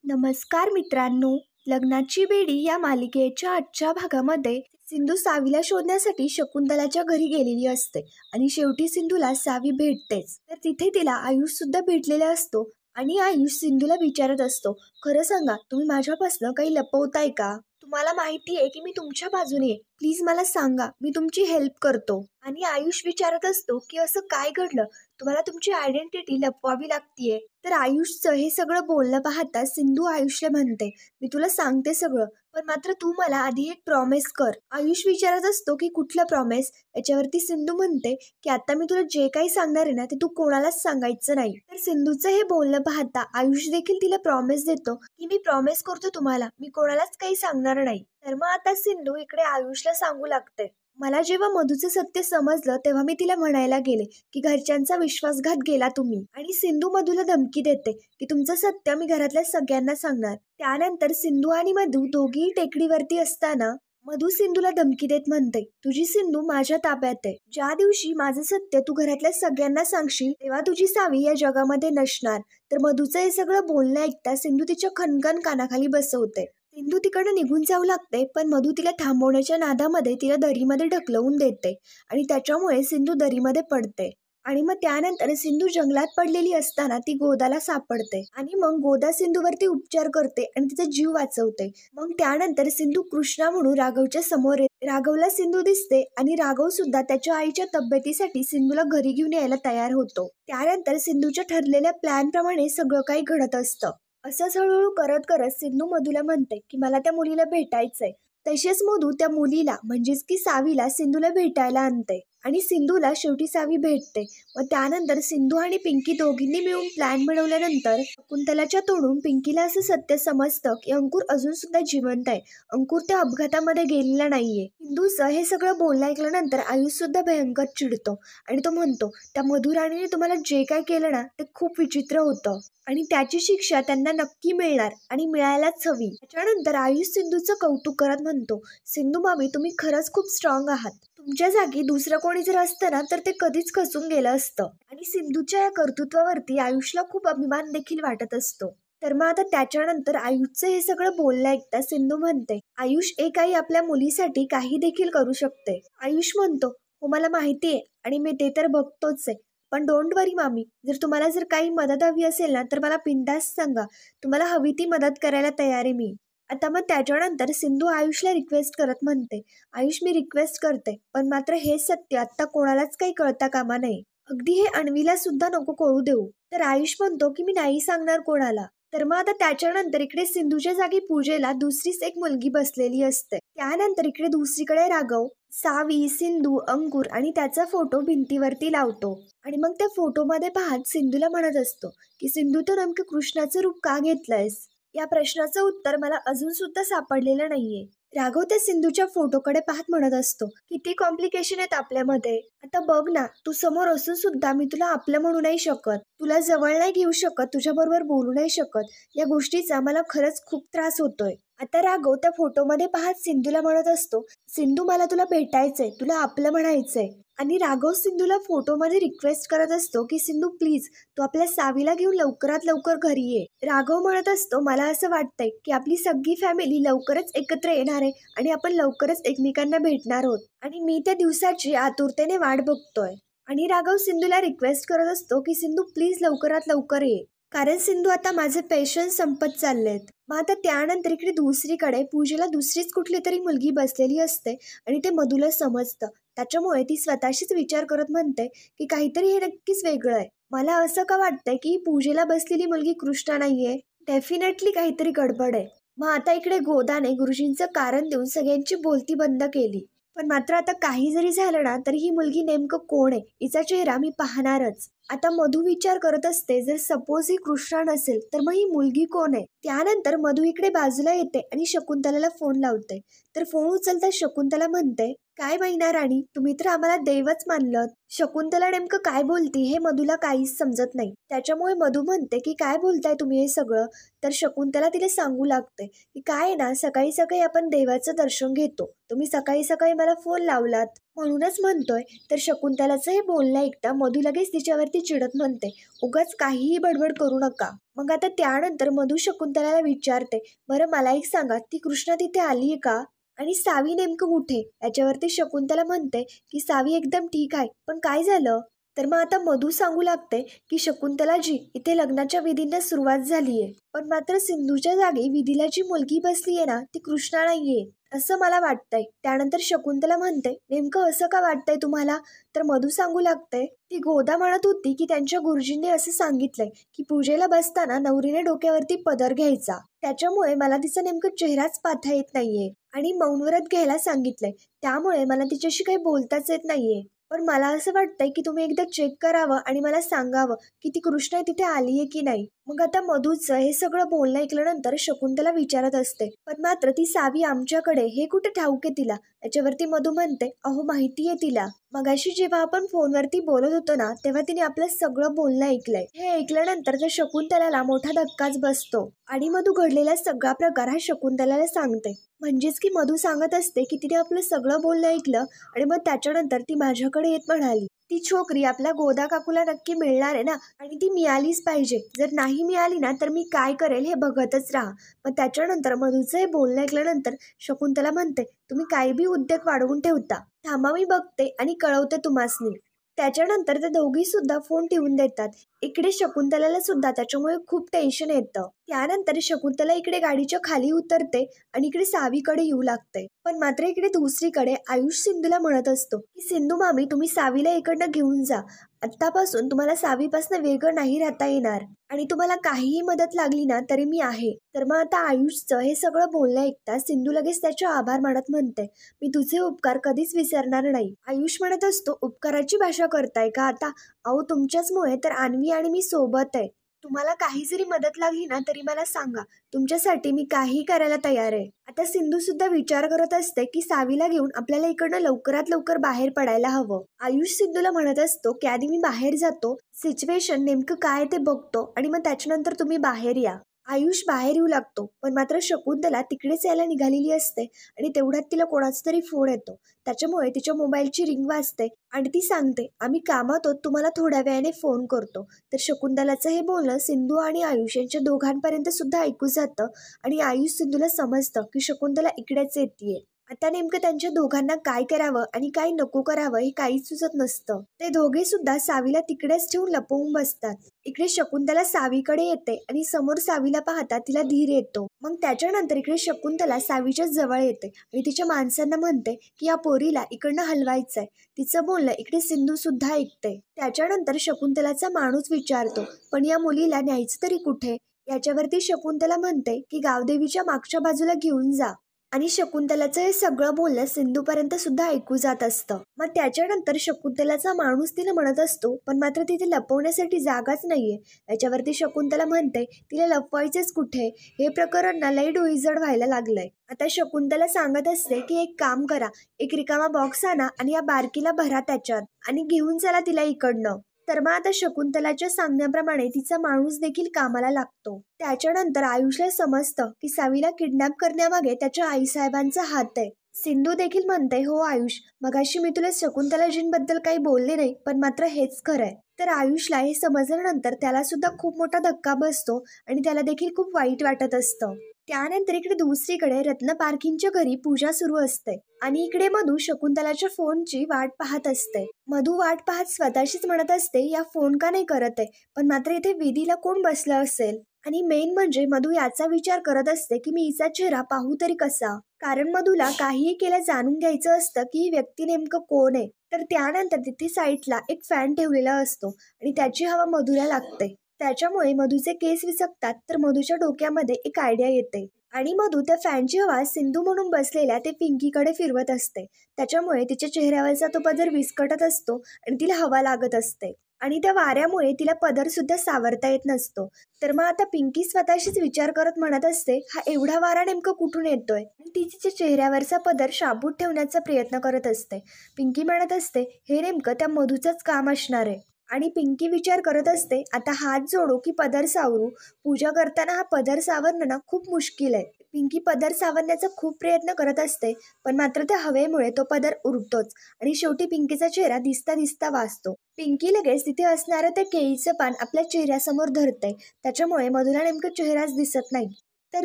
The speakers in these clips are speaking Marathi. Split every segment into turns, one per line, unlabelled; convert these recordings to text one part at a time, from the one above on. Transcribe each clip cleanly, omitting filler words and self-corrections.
नमस्कार मित्रांनो. लग्नाची बेडी या मालिकेच्या आजच्या भागामध्ये सिंधू सावीला शोधण्यासाठी शकुंतलाच्या घरी गेलेली असते आणि शेवटी सिंधूला सावी भेटतेच. तर तिथे तिला आयुष सुद्धा भेटलेला असतो आणि आयुष सिंधूला विचारत असतो, खरं सांगा, तुम्ही माझ्यापासून काही लपवताय का? तुम्हाला माहिती आहे की मी तुमच्या बाजूने आहे. प्लीज मला सांगा, मी तुमची हेल्प करतो. आणि आयुष विचारत असतो की असं काय घडलं, तुम्हाला तुमची आयडेंटिटी लपवावी लागतीये. तर आयुषचं हे सगळं बोलणं पाहता सिंधू आयुषला म्हणते, मी तुला सांगते सगळं, पण मात्र तू मला आधी एक प्रॉमिस कर. आयुष विचारत असतो की कुठलं प्रॉमिस. याच्यावरती सिंधू म्हणते की आता मी तुला जे काही सांगणार आहे ना ते तू कोणालाच सांगायचं नाही. तर सिंधूचं हे बोलणं पाहता आयुष देखील तिला प्रॉमिस देतो की मी प्रॉमिस करतो तुम्हाला, मी कोणालाच काही सांगणार नाही. तर मग आता सिंधू इकडे आयुषला सांगू लागते, मला जेव्हा मधूचं सत्य समजलं तेव्हा मी तिला म्हणायला गेले की घरच्यांचा विश्वासघात केला तुम्ही. आणि सिंधू मधूला धमकी देते की तुमचं सत्य मी घरातल्या सगळ्यांना सांगणार. त्यानंतर सिंधू आणि मधू दोघीही टेकडीवरती असताना मधू सिंधूला धमकी देत म्हणते, तुझी सिंधू माझ्या ताब्यात आहे. ज्या दिवशी माझं सत्य तू घरातल्या सगळ्यांना सांगशील तेव्हा तुझी सावी या जगामध्ये नसणार. तर मधूचं हे सगळं बोलणं ऐकता सिंधू तिच्या खणखण कानाखाली बसवते. सिंधू तिकडे निघून जाऊ लागते, पण मधू तिला थांबवण्याच्या नादामध्ये तिला दरीमध्ये ढकलवून देते आणि त्याच्यामुळे सिंधू दरीमध्ये पडते. आणि मग त्यानंतर सिंधू जंगलात पडलेली असताना ती गोदाला सापडते आणि मग गोदा सिंधूवरती उपचार करते आणि तिचा जीव वाचवते. मग त्यानंतर सिंधू कृष्णा म्हणून राघवच्या समोर येते. राघवला सिंधू दिसते आणि राघव सुद्धा त्याच्या आईच्या तब्येतीसाठी सिंधूला घरी घेऊन यायला तयार होतो. त्यानंतर सिंधूच्या ठरलेल्या प्लॅन प्रमाणे सगळं काही घडत असतं. असंच हळूहळू करत करत सिंधू मधूला म्हणते की मला त्या मुलीला भेटायचंय. तसेच मधू त्या मुलीला म्हणजेच की सावीला सिंधूला भेटायला आणते आणि सिंधूला शेवटी सावी भेटते. मग त्यानंतर सिंधू आणि पिंकी दोघींनी मिळून प्लॅन बनवल्यानंतर शकुंतलाच्या तोंडून पिंकीला असं सत्य समजतं की अंकुर अजून सुद्धा जिवंत आहे. अंकुर त्या अपघातामध्ये गेलेला नाहीये. सिंधूचं हे सगळं बोलणं ऐकल्यानंतर आयुष सुद्धा भयंकर चिडतो आणि तो म्हणतो, त्या मधुराणीने तुम्हाला जे काय केलं ना ते खूप विचित्र होतं आणि त्याची शिक्षा त्यांना नक्की मिळणार आणि मिळायलाच हवी. त्याच्यानंतर आयुष सिंधूचं कौतुक करत म्हणतो, सिंधू मामी, तुम्ही खरंच खूप स्ट्रॉंग आहात. तुमच्या जागी दुसरं कोणी जर असतं ना तर ते कधीच खचून गेलं असतं. आणि सिंधूच्या या कर्तृत्वावरती आयुषला खूप अभिमान देखील वाटत असतो. तर मग आता त्याच्यानंतर आयुषचं हे सगळं बोलणं ऐकता सिंधू म्हणते, आयुष एक आई आपल्या मुलीसाठी काही देखील करू शकते. आयुष म्हणतो, हो मला माहिती आहे आणि मी ते तर बघतोच आहे, पण डोंट वरी मामी, जर तुम्हाला काही मदत हवी असेल ना तर मला बिनधास्त सांगा, तुम्हाला हवी ती मदत करायला तयार आहे मी. आता मग त्याच्यानंतर सिंधू आयुषला रिक्वेस्ट करत म्हणते, आयुष मी रिक्वेस्ट करते, पण मात्र हे सत्य आता कोणालाच काही कळता कामा नये. अगदी हे अन्वीला सुद्धा नको कळू देऊ. तर आयुष म्हणतो की मी नाही सांगणार कोणाला. तर मग आता त्याच्यानंतर इकडे सिंधूच्या जागी पूजेला दुसरीच एक मुलगी बसलेली असते. त्यानंतर इकडे दुसरीकडे राघव सावी, सिंधू, अंकुर आणि त्याचा फोटो भिंतीवरती लावतो आणि मग त्या फोटोमध्ये पाहत सिंधूला म्हणत असतो की सिंधू, तर नेमकं कृष्णाचं रूप का घेतलंयस? या प्रश्नाचं उत्तर मला अजून सुद्धा सापडलेलं नाहीये. राघव त्या सिंधूच्या फोटोकडे पाहत म्हणत असतो, किती कॉम्प्लिकेशन आहेत आपल्यामध्ये. आता बघ ना, तू समोर असून सुद्धा मी तुला आपलं म्हणू नाही शकत, तुला जवळ नाही घेऊ शकत, तुझ्या बरोबर बोलू नाही शकत. या गोष्टीचा मला खरंच खूप त्रास होतोय. आता राघव त्या फोटोमध्ये पाहत सिंधूला म्हणत असतो, सिंधू मला तुला भेटायचंय, तुला आपलं म्हणायचंय. आणि राघव सिंधूला फोटोमध्ये रिक्वेस्ट करत असतो की सिंधू प्लीज, तू आपल्या सावीला घेऊन लवकरात लवकर घरी ये. राघव म्हणत असतो, मला असं वाटतंय की आपली सगळी फॅमिली लवकरच एकत्र येणार आहे आणि आपण लवकरच एकमेकांना भेटणार आहोत आणि मी त्या दिवसाची आतुरतेने वाट बघतोय. आणि राघव सिंधूला रिक्वेस्ट करत असतो की सिंधू प्लीज लवकरात लवकर ये, कारण सिंधू आता माझे पेशन्स संपत चाललेत. मग आता त्यानंतर इकडे दुसरीकडे पूजेला दुसरीच कुठली तरी मुलगी बसलेली असते आणि ते मधूला समजतं. त्याच्यामुळे ती स्वतःशीच विचार करत म्हणते की काहीतरी हे नक्कीच वेगळं आहे. मला असं का वाटतंय की पूजेला बसलेली मुलगी कृष्णा नाहीये, डेफिनेटली काहीतरी गडबड आहे. मग आता इकडे गोदाने गुरुजींचं कारण देऊन सगळ्यांची बोलती बंद केली. पण मात्र आता काही जरी झालं ना तरी ही मुलगी नेमकं कोण आहे, हिचा चेहरा मी पाहणारच. आता मधू विचार करत असते, जर सपोज ही कृष्णा नसेल तर मग ही मुलगी कोण आहे. त्यानंतर मधू इकडे बाजूला येते आणि शकुंतलाला फोन लावते. तर फोन उचलता शकुंतला म्हणते, काय महिना राणी, तुम्ही तर आम्हाला देवच मानलं. शकुंतला नेमकं काय बोलती हे मधूला काहीच समजत नाही. त्याच्यामुळे मधू म्हणते की काय बोलताय तुम्ही हे सगळं. तर शकुंतला तिला सांगू लागते की काय ना, सकाळी सकाळी आपण देवाचं दर्शन घेतो, तुम्ही सकाळी सकाळी मला फोन लावलात म्हणूनच म्हणतोय. तर शकुंतलाचं हे बोलणं ऐकता मधू लगेच तिच्यावरती चिडत म्हणते, उगाच काहीही बडबड करू नका. मग आता त्यानंतर मधू शकुंतलाला विचारते, बरं मला एक सांगा, ती कृष्णा तिथे आलीये का? आणि सावी नेमकं कुठे? याच्यावरती शकुंतला म्हणते की सावी एकदम ठीक आहे, पण काय झालं? तर मग आता मधू सांगू लागते की शकुंतलाजी, इथे लग्नाच्या विधींना सुरुवात झालीये, पण मात्र सिंधूच्या जागी विधीला जी मुलगी बसलीये ना, ती कृष्णा नाहीये असं मला वाटतंय. त्यानंतर शकुंतला म्हणते, नेमकं असं का वाटतंय तुम्हाला? तर मधू सांगू लागते, ती गोदा म्हणत होती की त्यांच्या गुरुजींनी असं सांगितलंय की पूजेला बसताना नवरीने डोक्यावरती पदर घ्यायचा. त्याच्यामुळे मला तिचा नेमकं चेहराच पाहता येत नाहीये आणि मौन व्रत घ्यायला सांगितलंय. त्यामुळे मला तिच्याशी काही बोलताच येत नाहीये. पण मला असं वाटतंय की तुम्ही एकदा चेक करावं आणि मला सांगावं की ती कृष्णा तिथे आलीये की नाही. मग आता मधूचं हे सगळं बोलणं ऐकल्यानंतर शकुंतला विचारत असते, पण मात्र ती सावी आमच्याकडे हे कुठे ठाऊक आहे तिला? याच्यावरती मधू म्हणते, अहो माहितीये तिला. मगाशी जेव्हा आपण फोनवरती बोलत होतो ना, तेव्हा तिने आपलं सगळं बोलणं ऐकलंय. हे ऐकल्यानंतर त्या शकुंतलाला मोठा धक्काच बसतो आणि मधू घडलेला सगळा प्रकार हा शकुंतलाला सांगते. म्हणजेच की मधू सांगत असते की तिने आपलं सगळं बोलणं ऐकलं आणि मग त्याच्यानंतर ती माझ्याकडे येत म्हणाली, ती छोकरी आपल्या गोदा काकूला नक्की मिळणार आहे ना, आणि ती मिळालीच पाहिजे. जर नाही मिळाली ना, तर मी काय करेल हे बघतच राहा. मग त्याच्यानंतर मधूचं हे बोलणं ऐकल्यानंतर शकुंतला म्हणते, तुम्ही काही बी उद्योग वाढवून ठेवता, थांबा मी बघते आणि कळवते तुम्हासनी. त्याच्यानंतर ते दोघी सुद्धा फोन ठेवून देतात. इकडे शकुंतलाला सुद्धा त्याच्यामुळे खूप टेन्शन येतं. त्यानंतर शकुंतला इकडे गाडीच्या खाली उतरते आणि इकडे सावीकडे येऊ लागते. पण मात्र इकडे दुसरीकडे आयुष सिंधूला म्हणत असतो की सिंधू मामी, तुम्ही सावीला इकडनं घेऊन जा. आत्तापासून तुम्हाला सावीपासून वेगळं नाही राहता येणार आणि तुम्हाला काहीही मदत लागली ना तरी मी आहे. तर मग आता आयुषचं हे सगळं बोलणं ऐकता सिंधू लगेच त्याचे आभार मानत म्हणते, मी तुझे उपकार कधीच विसरणार नाही. आयुष म्हणत असतो, उपकाराची भाषा करताय का आता? अहो तुमच्याचमुळे तर अन्वी आणि मी सोबत आहे. तुम्हाला काही जरी मदत लागली ना तरी मला सांगा, तुमच्यासाठी मी काही करायला तयार आहे. आता सिंधू सुद्धा विचार करत असते की सावीला घेऊन आपल्याला इकडनं लवकरात लवकर बाहेर पडायला हवं. आयुष सिंधूला म्हणत असतो की आधी मी बाहेर जातो, सिच्युएशन नेमकं काय ते बघतो आणि मग त्याच्यानंतर तुम्ही बाहेर या. आयुष बाहेर येऊ लागतो, पण मात्र शकुंतला तिकडेच यायला निघालेली असते आणि तेवढ्यात तिला कोणाचा तरी फोन येतो. त्याच्यामुळे तिच्या मोबाईलची रिंग वाजते आणि ती सांगते, आम्ही कामात आहोत, तुम्हाला थोड्या वेळाने फोन करतो. तर शकुंतलाचं हे बोलणं सिंधू आणि आयुष यांच्या दोघांपर्यंत सुद्धा ऐकू जातं आणि आयुष सिंधूला समजतं की शकुंतला इकडेच येतेय. आता नेमकं त्यांच्या दोघांना काय करावं आणि काय नको करावं हे काहीच सुचत नसतं. ते दोघे सुद्धा सावीला तिकडेच ठेवून लपवून बसतात. इकडे शकुंतला सावीकडे येते आणि समोर सावीला पाहता तिला धीर येतो. मग त्याच्यानंतर इकडे शकुंतला सावीच्या जवळ येते आणि तिच्या माणसांना म्हणते की या पोरीला इकडनं हलवायचंय. तिचं बोलणं इकडे सिंधू सुद्धा ऐकते. त्याच्यानंतर शकुंतलाचा माणूस विचारतो, पण या मुलीला न्यायचं तरी कुठे? याच्यावरती शकुंतला म्हणते की गावदेवीच्या मागच्या बाजूला घेऊन जा. आणि शकुंतलाचं हे सगळं बोलणं सिंधूपर्यंत सुद्धा ऐकू जात असतं. मग त्याच्यानंतर शकुंतलाचा माणूस तिला म्हणत असतो, पण मात्र तिथे लपवण्यासाठी जागाच नाहीये. याच्यावरती शकुंतला म्हणते, तिला लपवायचेच कुठे? हे प्रकरण ना लई डोईजड व्हायला लागलंय. आता शकुंतला सांगत असते की एक काम करा, एक रिकामा बॉक्स आणा आणि या बारकीला भरा त्याच्यात आणि घेऊन चला तिला इकडनं. तर मग आता शकुंतलाच्या सांगण्याप्रमाणे तिचा माणूस देखील कामाला लागतो. त्याच्यानंतर आयुषला समजतं की सावीला किडनॅप करण्यामागे त्याच्या आईसाहेबांचा हात आहे. सिंधू देखील म्हणते, हो आयुष, मगाशी मी तुला शकुंतलाजींबद्दल काही बोलले नाही, पण मात्र हेच खरंय. तर आयुषला हे समजल्यानंतर त्याला सुद्धा खूप मोठा धक्का बसतो आणि त्याला देखील खूप वाईट वाटत असतं. त्यानंतर इकडे दुसरीकडे रत्न पारखींच्या घरी पूजा सुरू असते आणि इकडे मधू शकुंतलाच्या फोनची वाट पाहत असते. मधू वाट पाहत स्वतःशीच म्हणत असते, या फोन का नाही करत आहे? पण मात्र इथे विधीला कोण बसलं असेल? आणि मेन म्हणजे मधू याचा विचार करत असते की मी हिचा चेहरा पाहू तरी कसा? कारण मधूला काहीही केलं जाणून घ्यायचं असतं की ही व्यक्ती नेमकं कोण आहे. तर त्यानंतर तिथे साईडला एक फॅन ठेवलेला असतो आणि त्याची हवा मधूला लागते. त्याच्यामुळे मधूचे केस विचकतात. तर मधूच्या डोक्यामध्ये एक आयडिया येते आणि मधू त्या फॅनची हवा सिंधू म्हणून बसलेल्या ते पिंकीकडे फिरवत असते. त्याच्यामुळे तिच्या चेहऱ्यावरचा तो पदर विस्कटत असतो आणि तिला हवा लागत असते आणि त्या वाऱ्यामुळे तिला पदर सुद्धा सावरता येत नसतो. तर मग आता पिंकी स्वतःशीच विचार करत म्हणत असते, हा एवढा वारा नेमकं कुठून येतोय? आणि ती तिच्या चेहऱ्यावरचा पदर शाबूत ठेवण्याचा प्रयत्न करत असते. पिंकी म्हणत असते, हे नेमकं त्या मधूचंच काम असणार आहे. आणि पिंकी विचार करत असते, आता हात जोडू की पदर सावरू? पूजा करताना हा पदर सावरणं ना खूप मुश्किल आहे. पिंकी पदर सावरण्याचा खूप प्रयत्न करत असते, पण मात्र त्या हवेमुळे तो पदर उडतोच आणि शेवटी पिंकीचा चेहरा दिसता दिसता वाचतो. पिंकी लगेच तिथे असणारं ते केळीचं पान आपल्या चेहऱ्यासमोर धरते. त्याच्यामुळे मधुला नेमकं चेहराच दिसत नाही. तर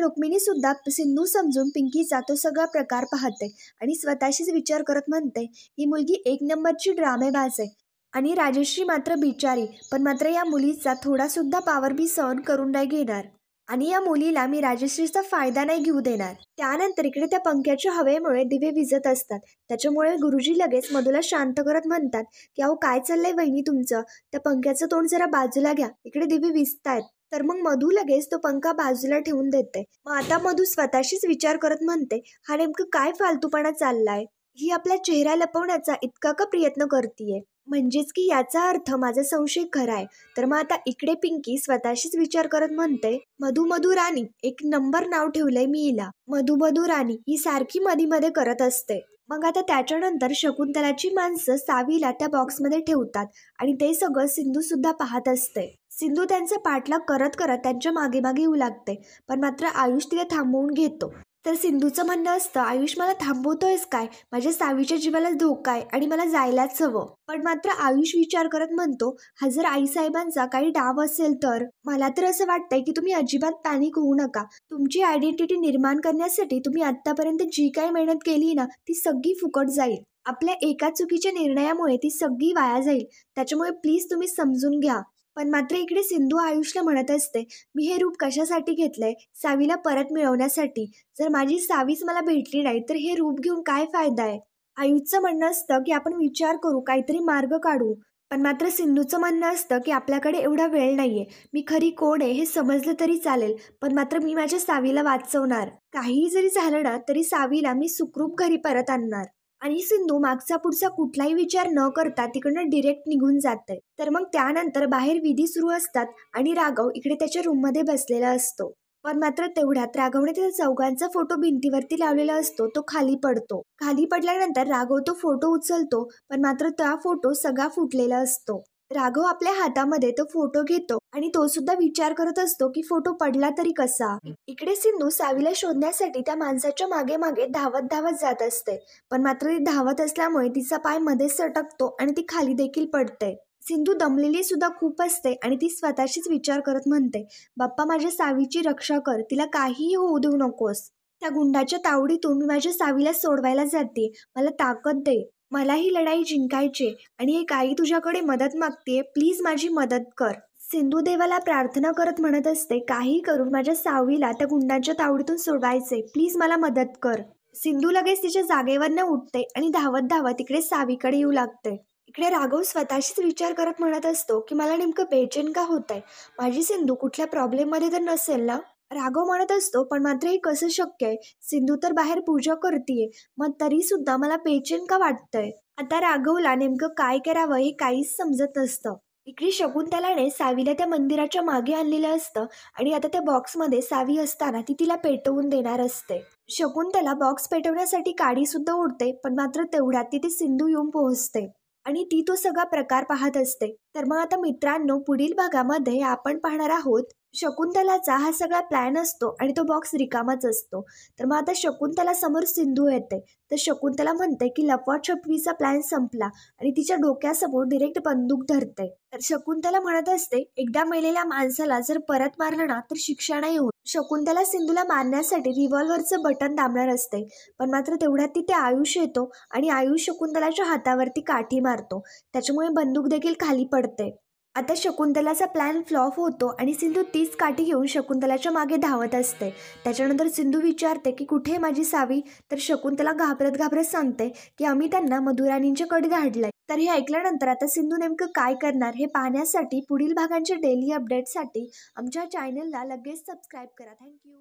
रुक्मिणी सुद्धा सिंधू समजून पिंकीचा तो सगळा प्रकार पाहते आणि स्वतःशीच विचार करत म्हणते, ही मुलगी एक नंबरची ड्रामेबाज आहे. आणि राजश्री मात्र बिचारी, पण मात्र या मुलीचा थोडा सुद्धा पावर मी सहन करून नाही घेणार. आणि या मुलीला मी राजश्रीचा फायदा नाही घेऊ देणार. त्यानंतर इकडे त्या पंख्याच्या हवेमुळे दिवे विझत असतात. त्याच्यामुळे गुरुजी लगेच मधुला शांत करत म्हणतात की अहो काय चाललंय वहिनी तुमचं, त्या पंख्याचं तोंड जरा बाजूला घ्या, इकडे दिवे विझतायत. तर मग मधू लगेच तो पंखा बाजूला ठेवून देते. मग आता मधू स्वतःशीच विचार करत म्हणते, हा नेमकं काय फालतूपणा चाललाय, ही आपला चेहरा लपवण्याचा इतका का प्रयत्न करतीये, म्हणजेच की याचा अर्थ माझा संशय खरा आहे. तर मग आता इकडे पिंकी स्वतःशीच विचार करत म्हणते, मधू मधू राणी एक नंबर नाव ठेवलंय मी हिला. मधू मधू राणी ही सारखी मध्ये मध्ये करत असते. मग आता त्याच्यानंतर शकुंतलाची माणसं सावीला त्या बॉक्समध्ये ठेवतात आणि ते सगळं सिंधू सुद्धा पाहत असते. सिंधू त्यांचा पाठलाग करत करत त्यांच्या मागे मागे येऊ लागते, पण मात्र आयुष तिला थांबवून घेतो. तर सिंधूचं म्हणणं असतं, आयुष मला थांबवतोयस काय, माझ्या सावीच्या जीवाला धोका आहे आणि मला जायलाच हवं. पण मात्र आयुष विचार करत म्हणतो, हा जर आईसाहेबांचा काही डाव असेल तर. मला तर असं वाटतंय की तुम्ही अजिबात पॅनिक होऊ नका. तुमची आयडेंटिटी निर्माण करण्यासाठी तुम्ही आतापर्यंत जी काही मेहनत केली ना ती सगळी फुकट जाईल. आपल्या एका चुकीच्या निर्णयामुळे ती सगळी वाया जाईल. त्याच्यामुळे प्लीज तुम्ही समजून घ्या. पण मात्र इकडे सिंधू आयुषला म्हणत असते, मी हे रूप कशासाठी घेतलंय, सावीला परत मिळवण्यासाठी. जर माझी सावीच मला भेटली नाही तर हे रूप घेऊन काय फायदा आहे. आयुषचं म्हणणं असतं की आपण विचार करू, काहीतरी मार्ग काढू. पण मात्र सिंधूचं म्हणणं असतं की आपल्याकडे एवढा वेळ नाहीये. मी खरी कोण आहे हे समजलं तरी चालेल, पण मात्र मी माझ्या सावीला वाचवणार. काहीही जरी झालं ना तरी सावीला मी सुखरूप घरी परत आणणार. आणि सिंधू मागचा पुढचा कुठलाही विचार न करता तिकडनं डिरेक्ट निघून जाते. तर मग त्यानंतर बाहेर विधी सुरू असतात आणि राघव इकडे त्याच्या रूममध्ये बसलेला असतो. पण मात्र तेवढ्यात राघवने त्याचा चौघांचा फोटो भिंतीवरती लावलेला असतो तो खाली पडतो. खाली पडल्यानंतर राघव तो फोटो उचलतो, पण मात्र त्या फोटो सगळा फुटलेला असतो. राघव आपल्या हातामध्ये तो फोटो घेतो आणि तो सुद्धा विचार करत असतो की फोटो पडला तरी कसा. इकडे सिंधू सावीला शोधण्यासाठी त्या माणसाच्या मागे मागे धावत धावत जात असते, पण मात्र ती धावत असल्यामुळे तिचा पाय मध्येच सटकतो आणि ती खाली देखील पडते. सिंधू दमलेली सुद्धा खूप असते आणि ती स्वतःशीच विचार करत म्हणते, बाप्पा माझ्या सावीची रक्षा कर, तिला काहीही होऊ देऊ नकोस. त्या गुंडाच्या तावडीतून मी माझ्या सावीला सोडवायला जाते, मला ताकद दे. मला ही लढाई जिंकायची आणि एक आई तुझ्याकडे मदत मागतेय, प्लीज माझी मदत कर. सिंधू देवाला प्रार्थना करत म्हणत असते, काही करून माझ्या सावीला त्या गुंडांच्या तावडीतून सोडवायचे, प्लीज मला मदत कर. सिंधू लगेच तिच्या जागेवरनं उठते आणि धावत धावत तिकडे सावीकडे येऊ लागते. इकडे राघव स्वतःशीच विचार करत म्हणत असतो की मला नेमकं बेचैन का होत आहे, माझी सिंधू कुठल्या प्रॉब्लेम मध्ये तर नसेल ना. राघव म्हणत असतो, पण मात्र हे कसं शक्य आहे, सिंधू तर बाहेर पूजा करतीये, मग तरी सुद्धा मला बेचैन का वाटतंय. आता राघवला नेमकं काय करावं हे काहीच समजत नसतं. इकडे शकुंतलाने सावीला त्या मंदिराच्या मागे आणलेलं असतं आणि आता त्या बॉक्समध्ये सावी असताना ती तिला पेटवून देणार असते. शकुंतला बॉक्स पेटवण्यासाठी काडी सुद्धा उडते, पण मात्र तेवढ्यात तिथे सिंधू येऊन पोहोचते आणि ती तो सगळा प्रकार पाहत असते. तर मग आता मित्रांनो, पुढील भागामध्ये आपण पाहणार आहोत शकुंतलाचा हा सगळा प्लॅन असतो आणि तो बॉक्स रिकामाच असतो. तर मग आता शकुंतला समोर सिंधू येते, तर शकुंतला म्हणते की लपवाछपवीचा प्लॅन संपला आणि तिच्या डोक्यासमोर डिरेक्ट बंदूक धरते. तर शकुंतला म्हणत असते, एकदा मेलेल्या माणसाला जर परत मारलं ना तर शिक्षा नाही होत. शकुंतला सिंधूला मारण्यासाठी रिव्हॉल्व्हरचं बटन दाबणार असते, पण मात्र तेवढ्यात तिथे आयुष येतो आणि आयुष शकुंतलाच्या हातावरती काठी मारतो, त्याच्यामुळे बंदूक देखील खाली पडते. आता शकुंतलाचा प्लॅन फ्लॉप होतो आणि सिंधू तीच काठी घेऊन शकुंतलाच्या मागे धावत असते. त्याच्यानंतर सिंधू विचारते की कुठे आहे माझी सावी, तर शकुंतला घाबरत घाबरत सांगते की आम्ही त्यांना मधुराणींच्याकडे धाडलंय. तर हे ऐकल्यानंतर आता सिंधू नेमकं काय करणार हे पाहण्यासाठी पुढील भागांच्या डेली अपडेटसाठी आमच्या चॅनलला लगेच सबस्क्राईब करा. थँक्यू.